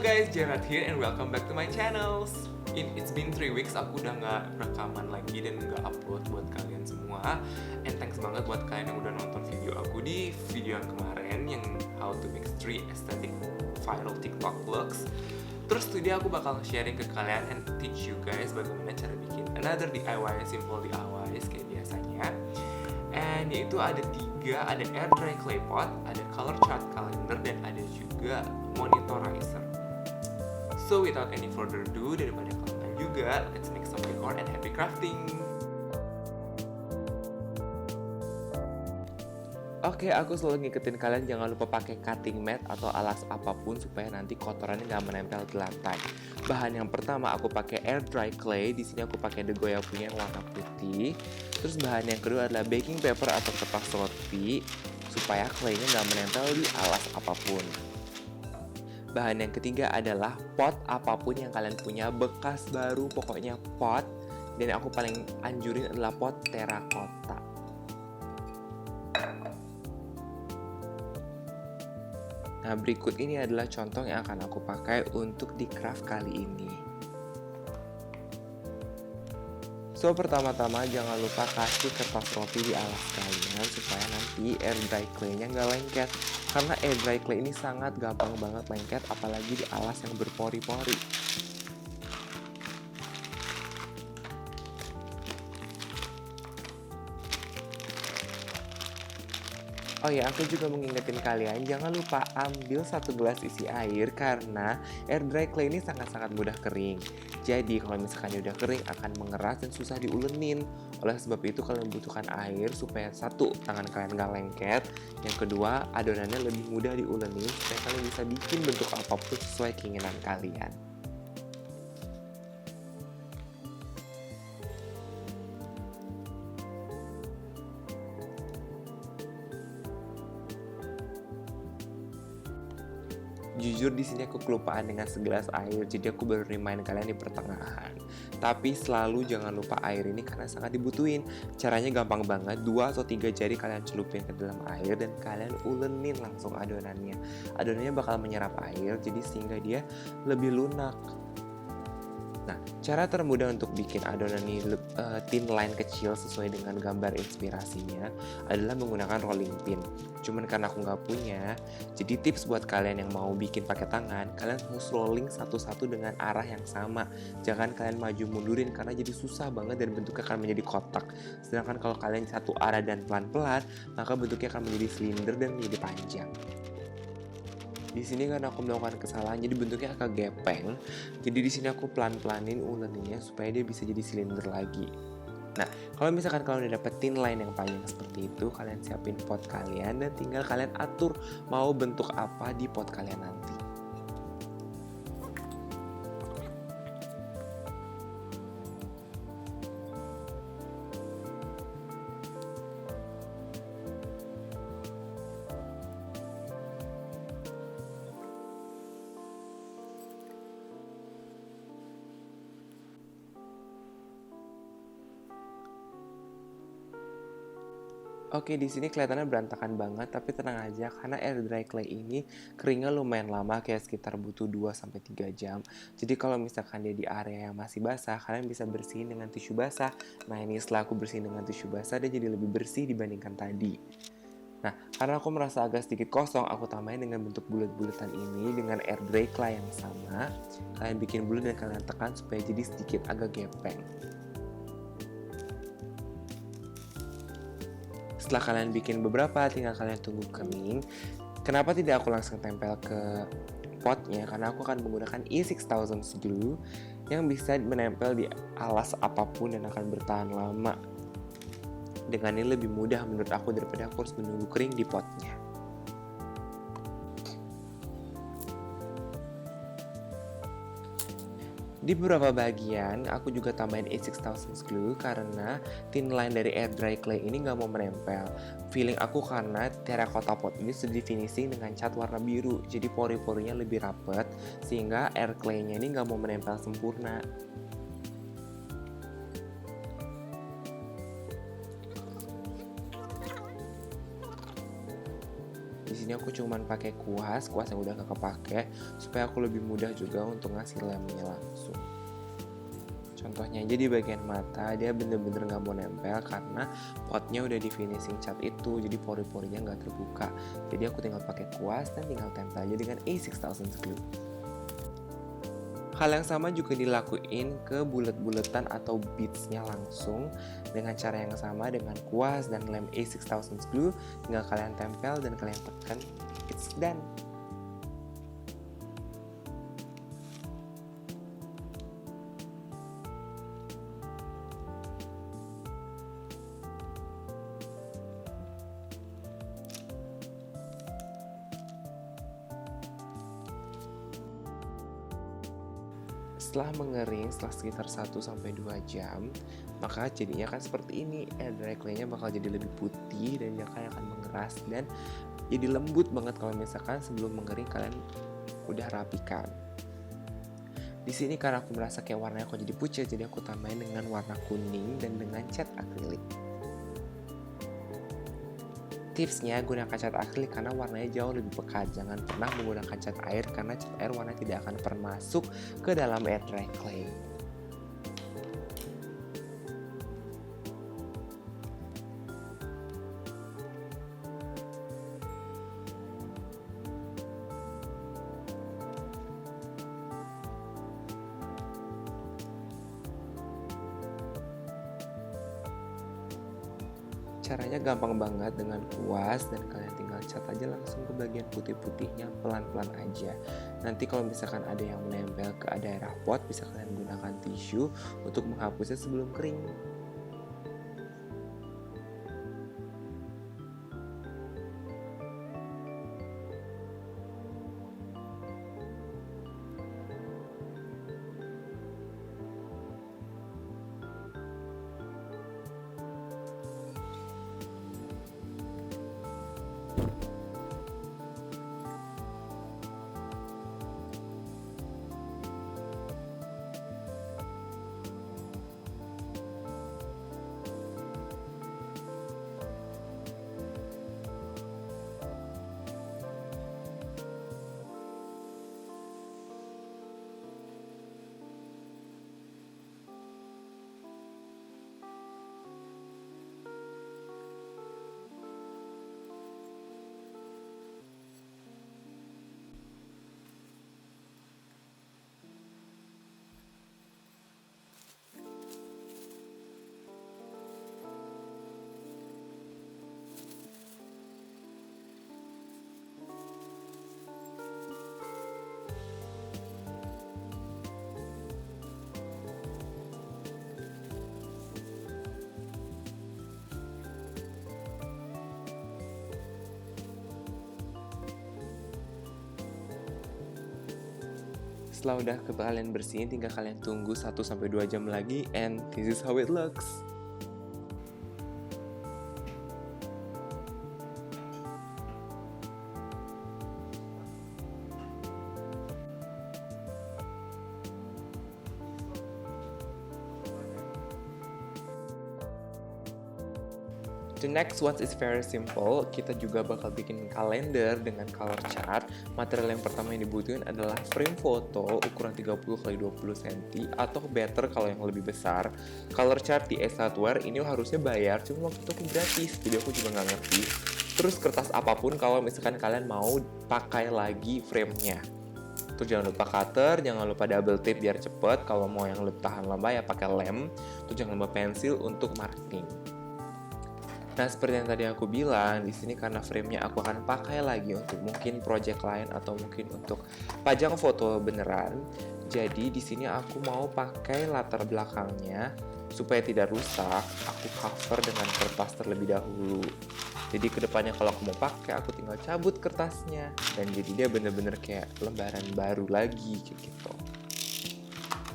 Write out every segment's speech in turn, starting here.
guys, Gerard here and welcome back to my channels. It's been 3 weeks aku udah nggak rekaman lagi dan nggak upload buat kalian semua. And thanks banget buat kalian yang udah nonton video aku di video yang kemarin yang how to make 3 aesthetic viral TikTok looks. Terus today aku bakal sharing ke kalian and teach you guys bagaimana cara bikin another DIY, simple DIYs kayak biasanya. And yaitu ada 3, ada air dry clay pot, ada color chart calendar, dan ada juga monitorizer. So without any further ado, daripada kelamaan juga, let's make some decor and happy crafting. Oke, aku selalu ngingetin kalian jangan lupa pakai cutting mat atau alas apapun supaya nanti kotorannya nggak menempel di lantai. Bahan yang pertama aku pakai air dry clay. Di sini aku pakai The Goya punya yang warna putih. Terus bahan yang kedua adalah baking paper atau kertas roti supaya claynya nggak menempel di alas apapun. Bahan yang ketiga adalah pot apapun yang kalian punya, bekas baru pokoknya pot. Dan aku paling anjurin adalah pot terakota. Nah, berikut ini adalah contoh yang akan aku pakai untuk di craft kali ini. So, pertama-tama jangan lupa kasih kertas roti di alas kalian supaya nanti air dry clay-nya nggak lengket. Karena air dry clay ini sangat gampang banget lengket, apalagi di alas yang berpori-pori. Oh ya, aku juga mengingetin kalian jangan lupa ambil 1 gelas isi air karena air dry clay ini sangat-sangat mudah kering. Jadi kalau misalkan dia udah kering akan mengeras dan susah diulenin. Oleh sebab itu kalian membutuhkan air supaya satu, tangan kalian gak lengket. Yang kedua, adonannya lebih mudah diulenin supaya kalian bisa bikin bentuk apapun sesuai keinginan kalian. Jujur di sini aku kelupaan dengan segelas air, jadi aku baru remind kalian di pertengahan. Tapi selalu jangan lupa air ini karena sangat dibutuhin. Caranya gampang banget, 2 atau 3 jari kalian celupin ke dalam air dan kalian ulenin langsung adonannya. Adonannya bakal menyerap air, jadi sehingga dia lebih lunak. Nah, cara termudah untuk bikin adonan ini thin line kecil sesuai dengan gambar inspirasinya adalah menggunakan rolling pin. Cuman karena aku nggak punya, jadi tips buat kalian yang mau bikin pakai tangan, kalian harus rolling satu-satu dengan arah yang sama. Jangan kalian maju mundurin karena jadi susah banget dan bentuknya akan menjadi kotak. Sedangkan kalau kalian satu arah dan pelan-pelan, maka bentuknya akan menjadi silinder dan menjadi panjang. Di sini kan aku melakukan kesalahan, jadi bentuknya agak gepeng. Jadi di sini aku pelan-pelanin uleninnya supaya dia bisa jadi silinder lagi. Nah, kalau misalkan kalian udah dapet thin line yang panjang seperti itu, kalian siapin pot kalian dan tinggal kalian atur mau bentuk apa di pot kalian nanti. Oke, di sini kelihatannya berantakan banget, tapi tenang aja karena air dry clay ini keringnya lumayan lama, kayak sekitar butuh 2-3 jam. Jadi kalau misalkan dia di area yang masih basah, kalian bisa bersihin dengan tisu basah. Nah, ini setelah aku bersihin dengan tisu basah, dia jadi lebih bersih dibandingkan tadi. Nah, karena aku merasa agak sedikit kosong, aku tambahin dengan bentuk bulat-bulatan ini dengan air dry clay yang sama. Kalian bikin bulat dan kalian tekan supaya jadi sedikit agak gepeng. Setelah kalian bikin beberapa, tinggal kalian tunggu kering. Kenapa tidak aku langsung tempel ke potnya? Karena aku akan menggunakan E6000 glue yang bisa menempel di alas apapun dan akan bertahan lama. Dengan ini lebih mudah menurut aku daripada aku harus menunggu kering di potnya. Di beberapa bagian, aku juga tambahin E6000 glue karena thin line dari air dry clay ini nggak mau menempel. Feeling aku karena terracotta pot ini sudah di finishing dengan cat warna biru, jadi pori-porinya lebih rapet, sehingga air clay-nya ini nggak mau menempel sempurna. Di sini sini aku cuman pakai kuas yang udah gak kepake supaya aku lebih mudah juga untuk ngasih lemnya langsung. Contohnya aja di bagian mata, dia bener-bener gak mau nempel karena potnya udah di finishing cat itu, jadi pori-porinya gak terbuka. Jadi aku tinggal pakai kuas dan tinggal tempel aja dengan A6000 glue. Hal yang sama juga dilakuin ke bulet-buletan atau beads-nya langsung dengan cara yang sama dengan kuas dan lem A6000 glue. Tinggal kalian tempel dan kalian tekan, it's done. Setelah mengering setelah sekitar 1-2 jam, maka jadinya kan seperti ini. Air dry clay-nya bakal jadi lebih putih dan dia akan mengeras dan jadi lembut banget kalau misalkan sebelum mengering kalian udah rapikan. Di sini karena aku merasa kayak warnanya kok jadi pucat, jadi aku tambahin dengan warna kuning dan dengan cat akrilik. Tipsnya, gunakan cat akrilik karena warnanya jauh lebih pekat. Jangan pernah menggunakan cat air karena cat air warna tidak akan pernah masuk ke dalam air dry clay. Caranya gampang banget dengan kuas dan kalian tinggal cat aja langsung ke bagian putih-putihnya pelan-pelan aja. Nanti kalau misalkan ada yang menempel ke daerah pot, bisa kalian gunakan tisu untuk menghapusnya sebelum kering. Setelah udah kalian bersihin, tinggal kalian tunggu 1-2 jam lagi, and this is how it looks. The next one is very simple. Kita juga bakal bikin kalender dengan color chart. Material yang pertama yang dibutuhin adalah frame foto ukuran 30x20 cm atau better kalau yang lebih besar. Color chart di Esatware ini harusnya bayar, cuma waktu itu aku gratis, jadi aku juga nggak ngerti. Terus kertas apapun kalau misalkan kalian mau pakai lagi framenya. Terus jangan lupa cutter, jangan lupa double tape biar cepet. Kalau mau yang lebih tahan lama ya pakai lem. Terus jangan lupa pensil untuk marking. Nah, seperti yang tadi aku bilang, di sini karena frame-nya aku akan pakai lagi untuk mungkin project lain atau mungkin untuk pajang foto beneran. Jadi di sini aku mau pakai latar belakangnya supaya tidak rusak. Aku cover dengan kertas terlebih dahulu. Jadi kedepannya kalau aku mau pakai, aku tinggal cabut kertasnya dan jadi dia bener-bener kayak lembaran baru lagi kayak gitu.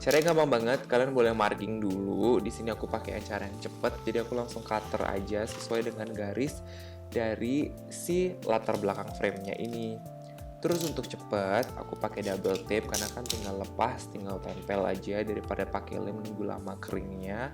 Caranya gampang banget, kalian boleh marking dulu. Di sini aku pakai cara yang cepet, jadi aku langsung cutter aja sesuai dengan garis dari si latar belakang frame-nya ini. Terus untuk cepet, aku pakai double tape karena kan tinggal lepas, tinggal tempel aja daripada pakai lem nunggu lama keringnya.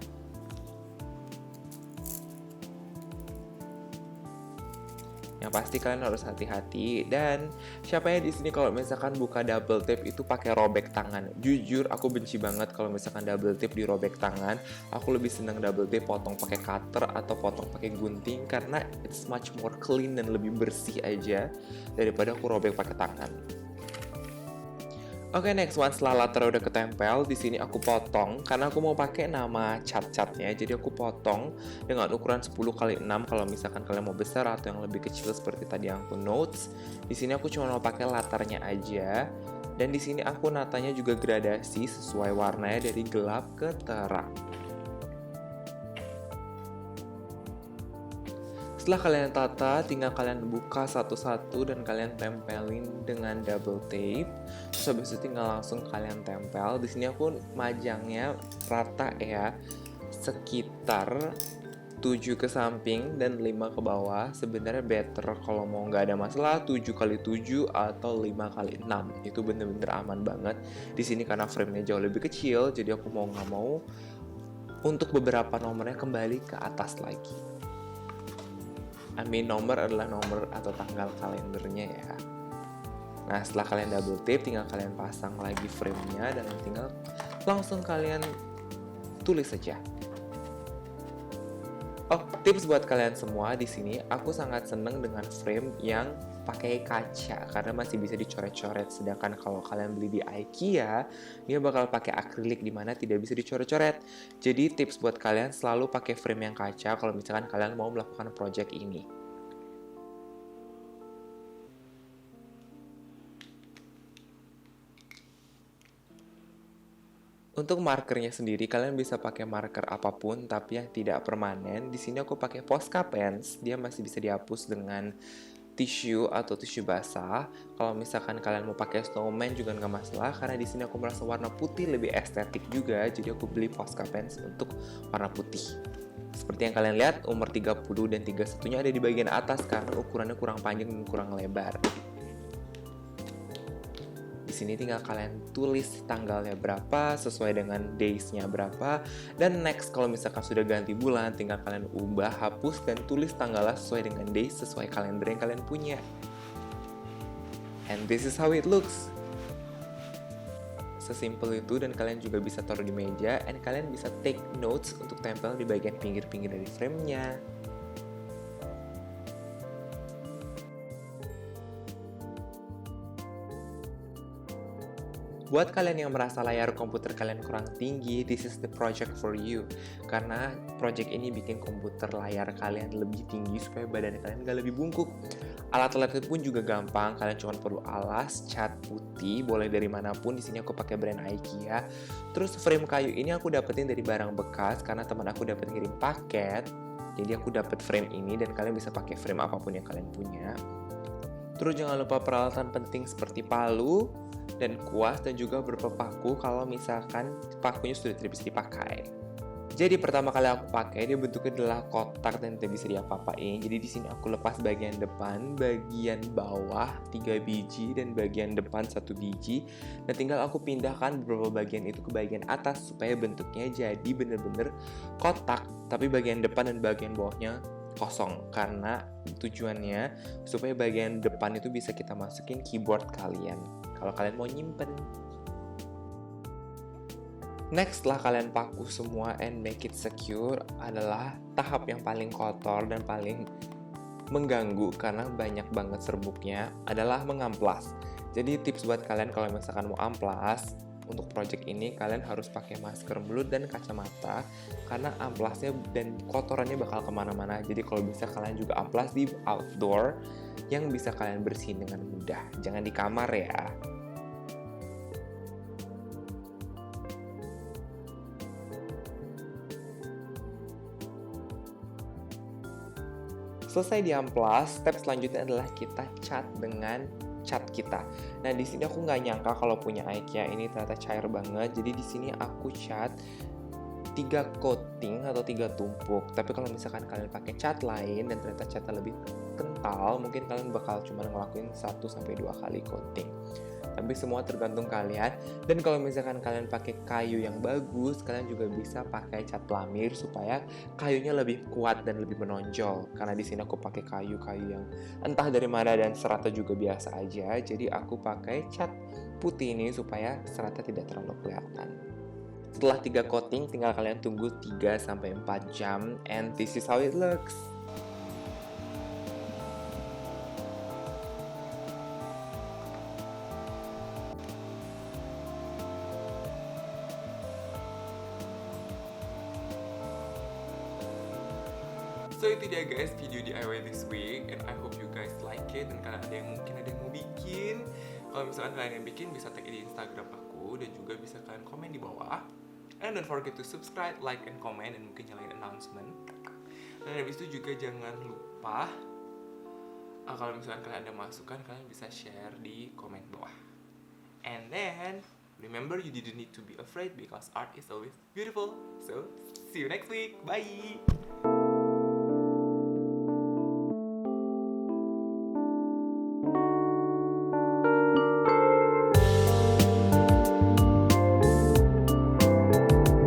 Yang pasti kalian harus hati-hati. Dan siapa ya di sini kalau misalkan buka double tip itu pakai robek tangan? Jujur aku benci banget kalau misalkan double tip di robek tangan. Aku lebih senang double tip potong pakai cutter atau potong pakai gunting karena it's much more clean dan lebih bersih aja daripada aku robek pakai tangan. Oke, next one, setelah latar udah ketempel, di sini aku potong karena aku mau pakai nama cat-catnya. Jadi aku potong dengan ukuran 10 kali 6 kalau misalkan kalian mau besar atau yang lebih kecil seperti tadi yang aku notes. Di sini aku cuma mau pakai latarnya aja. Dan di sini aku natanya juga gradasi sesuai warnanya dari gelap ke terang. Setelah kalian tata, tinggal kalian buka satu-satu dan kalian tempelin dengan double tape. Terus habis itu tinggal langsung kalian tempel. Di sini aku majangnya rata ya, sekitar 7 ke samping dan 5 ke bawah. Sebenarnya better kalau mau nggak ada masalah 7 kali 7 atau 5 kali 6. Itu bener-bener aman banget. Di sini karena frame-nya jauh lebih kecil, jadi aku mau nggak mau untuk beberapa nomornya kembali ke atas lagi. Nomor adalah nomor atau tanggal kalendernya ya. Nah, setelah kalian double tape, tinggal kalian pasang lagi frame-nya dan tinggal langsung kalian tulis saja. Oh, tips buat kalian semua di sini, aku sangat seneng dengan frame yang pakai kaca karena masih bisa dicoret-coret. Sedangkan kalau kalian beli di IKEA, dia bakal pakai akrilik di mana tidak bisa dicoret-coret. Jadi tips buat kalian selalu pakai frame yang kaca kalau misalkan kalian mau melakukan project ini. Untuk markernya sendiri, kalian bisa pakai marker apapun, tapi yang tidak permanen. Di sini aku pakai Posca Pens, dia masih bisa dihapus dengan tisu atau tisu basah. Kalau misalkan kalian mau pakai snowman juga nggak masalah, karena di sini aku merasa warna putih lebih estetik juga, jadi aku beli Posca Pens untuk warna putih. Seperti yang kalian lihat, umur 30 dan 31-nya ada di bagian atas karena ukurannya kurang panjang dan kurang lebar. Di sini tinggal kalian tulis tanggalnya berapa sesuai dengan days-nya berapa, dan next kalau misalkan sudah ganti bulan tinggal kalian ubah, hapus dan tulis tanggalnya sesuai dengan days sesuai kalender yang kalian punya. And this is how it looks. Sesimpel itu, dan kalian juga bisa taruh di meja and kalian bisa take notes untuk tempel di bagian pinggir-pinggir dari frame-nya. Buat kalian yang merasa layar komputer kalian kurang tinggi, this is the project for you. Karena project ini bikin komputer layar kalian lebih tinggi supaya badan kalian gak lebih bungkuk. Alat-alatnya pun juga gampang, kalian cuma perlu alas, cat putih, boleh dari manapun. Di sini aku pakai brand IKEA. Terus frame kayu ini aku dapetin dari barang bekas karena teman aku dapat ngirim paket. Jadi aku dapat frame ini dan kalian bisa pakai frame apapun yang kalian punya. Terus jangan lupa peralatan penting seperti palu dan kuas dan juga beberapa paku kalau misalkan pakunya sudah tidak bisa dipakai. Jadi pertama kali aku pakai, dia bentuknya adalah kotak dan tidak bisa diapa-apain. Jadi di sini aku lepas bagian depan, bagian bawah 3 biji dan bagian depan 1 biji, dan tinggal aku pindahkan beberapa bagian itu ke bagian atas supaya bentuknya jadi bener-bener kotak, tapi bagian depan dan bagian bawahnya kosong, karena tujuannya supaya bagian depan itu bisa kita masukin keyboard kalian kalau kalian mau nyimpen. Next, setelah kalian paku semua and make it secure, adalah tahap yang paling kotor dan paling mengganggu karena banyak banget serbuknya, adalah mengamplas. Jadi tips buat kalian kalau misalkan mau amplas untuk project ini, kalian harus pakai masker mulut dan kacamata karena amplasnya dan kotorannya bakal kemana-mana. Jadi kalau bisa kalian juga amplas di outdoor yang bisa kalian bersihin dengan mudah, jangan di kamar ya. Selesai diamplas, step selanjutnya adalah kita cat dengan cat kita. Nah, di sini aku nggak nyangka kalau punya IKEA ini ternyata cair banget. Jadi di sini aku cat 3 coating atau 3 tumpuk. Tapi kalau misalkan kalian pakai cat lain dan ternyata catnya lebih kental, mungkin kalian bakal cuma ngelakuin 1-2 kali coating. Tapi semua tergantung kalian. Dan kalau misalkan kalian pakai kayu yang bagus, kalian juga bisa pakai cat lamir supaya kayunya lebih kuat dan lebih menonjol. Karena di sini aku pakai kayu-kayu yang entah dari mana dan seratnya juga biasa aja. Jadi aku pakai cat putih ini supaya seratnya tidak terlalu kelihatan. Setelah 3 coating, tinggal kalian tunggu 3-4 jam, and this is how it looks. So itu dia guys video DIY this week, and I hope you guys like it. Dan kalian ada yang mau bikin, kalau misalkan kalian yang bikin bisa tag di Instagram aku, dan juga bisa kalian komen di bawah. And don't forget to subscribe, like, and comment, dan mungkin nyalain announcement. Dan habis itu juga jangan lupa kalau misalkan kalian ada masukan, kalian bisa share di komen bawah. And then remember, you didn't need to be afraid because art is always beautiful. So see you next week. Bye.